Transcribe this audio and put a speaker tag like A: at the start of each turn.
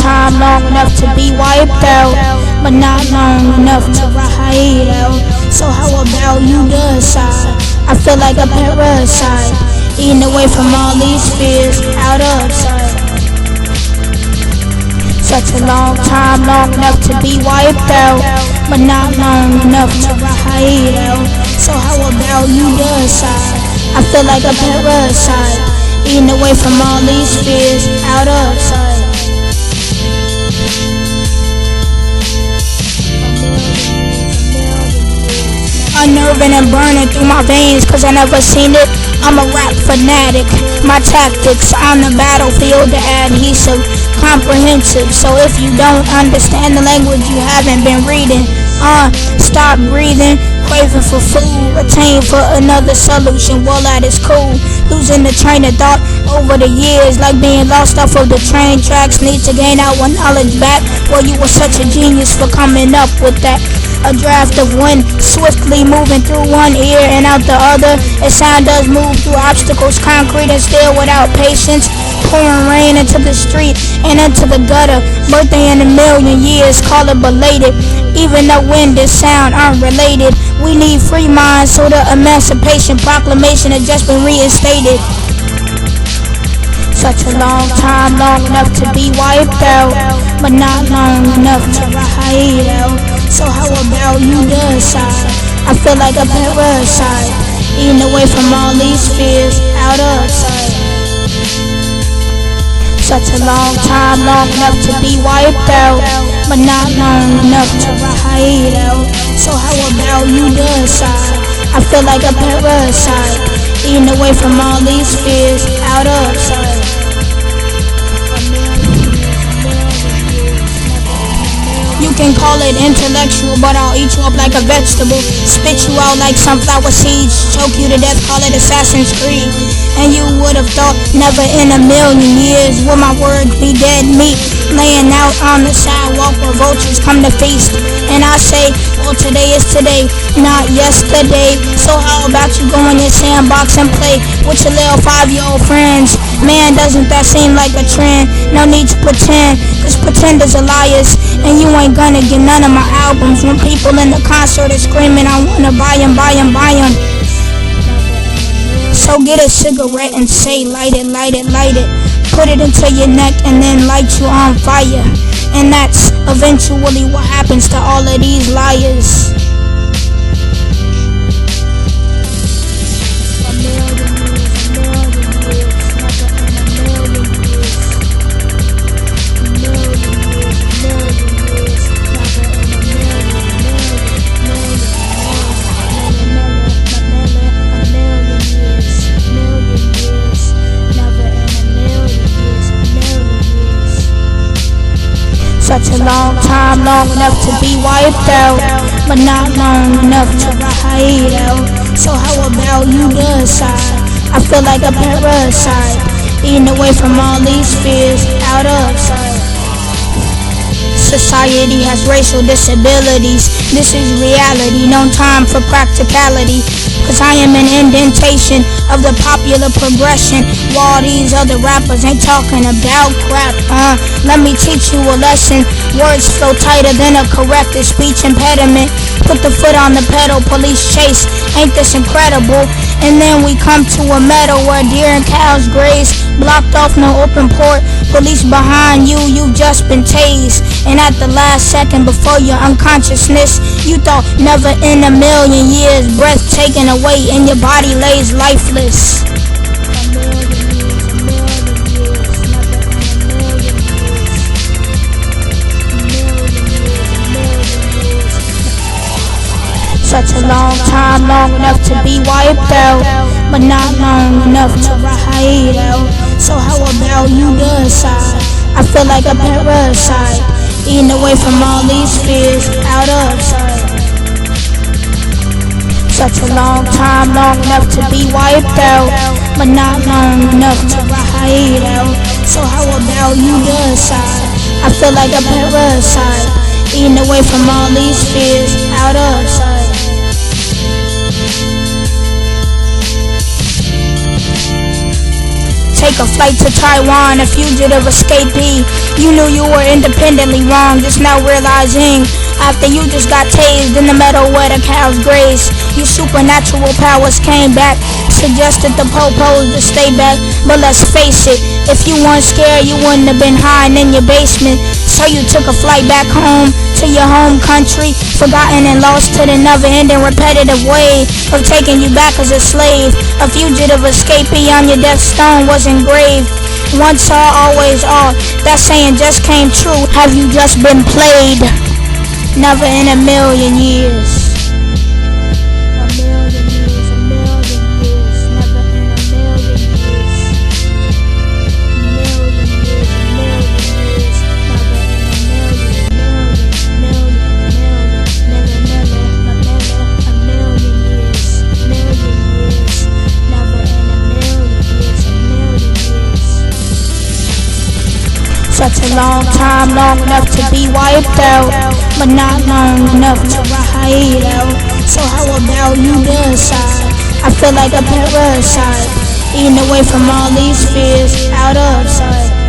A: time, long enough to be wiped out, but not long enough to ride out. So how about you decide? I feel like a parasite, eating away from all these fears out of sight. Such a long time, long enough to be wiped out, but not long enough to ride out. So how about you decide? I feel like a parasite, eating away from all these fears out of sight. Unnerving and burning through my veins, cause I never seen it. I'm a rap fanatic. My tactics on the battlefield, the adhesive, comprehensive. So if you don't understand the language, you haven't been reading. Stop breathing, craving for food, Atained for another solution. Well, that is cool. Losing the train of thought over the years, like being lost off of the train tracks. Need to gain our knowledge back. Well, you were such a genius for coming up with that. A draft of wind swiftly moving through one ear and out the other. Its sound does move through obstacles, concrete and steel without patience. Pouring rain into the street and into the gutter. Birthday in a million years, call it belated. Even though wind and sound aren't related, we need free minds, so the Emancipation Proclamation has just been reinstated. Such a long time, long enough to be wiped out, but not long enough to ride out. So how about you decide? I feel like a parasite, eating away from all these fears out of sight. Such a long time, long enough to be wiped out, but not long enough to ride out. So how about you decide? I feel like a parasite, eating away from all these fears out of sight. You can call it intellectual, but I'll eat you up like a vegetable. Spit you out like sunflower seeds, choke you to death, call it Assassin's Creed. And you would have thought never in a million years would my words be dead meat, laying out on the sidewalk where vultures come to feast. And I say, well, today is today, not yesterday. So how about you go in your sandbox and play with your little 5-year-old friends? Man, doesn't that seem like a trend? No need to pretend, cause pretenders are liars. And you ain't gonna get none of my albums when people in the concert are screaming, I wanna buy 'em, buy 'em, buy 'em. So get a cigarette and say, light it, light it, light it. Put it into your neck and then light you on fire. And that's eventually what happens to all of these liars. Such a long time, long enough to be wiped out, but not long enough to ride out. So how about you decide? I feel like a parasite, eating away from all these fears out of sight. Society has racial disabilities. This is reality, no time for practicality. Cause I am an indentation of the popular progression, while these other rappers ain't talking about crap. Let me teach you a lesson. Words flow tighter than a corrected speech impediment. Put the foot on the pedal, police chase. Ain't this incredible? And then we come to a meadow where deer and cows graze. Blocked off, no open port. Police behind you, you've just been tased. And at the last second before your unconsciousness, you thought never in a million years. Breath taken away and your body lays lifeless. Such a long time, long enough to be wiped out, but not long enough to ride out. So how about you decide? I feel like a parasite, eating away from all these fears out of sight. Such a long time, long enough to be wiped out, but not long enough to ride out. So how about you decide? I feel like a parasite, eating away from all these fears out of sight. take a flight to Taiwan, a fugitive escapee. You knew you were independently wrong, just now realizing after you just got tased in the meadow where the cows graze. Your supernatural powers came back, suggested the popos to stay back. But let's face it, if you weren't scared, you wouldn't have been hiding in your basement. So you took a flight back home to your home country, forgotten and lost to the never-ending repetitive way of taking you back as a slave. A fugitive escapee on your death stone was engraved. Once are, always are. That saying just came true. Have you just been played? Never in a million years. A million years, a million years. Never in a million years. Million years, a million years. Never in a million, a million years. Million years. Never in a million years, a million years. Such a long time, long enough to be wiped out, but not long enough to ride out. So how about you decide? I feel like a parasite, eating away from all these fears, out of sight.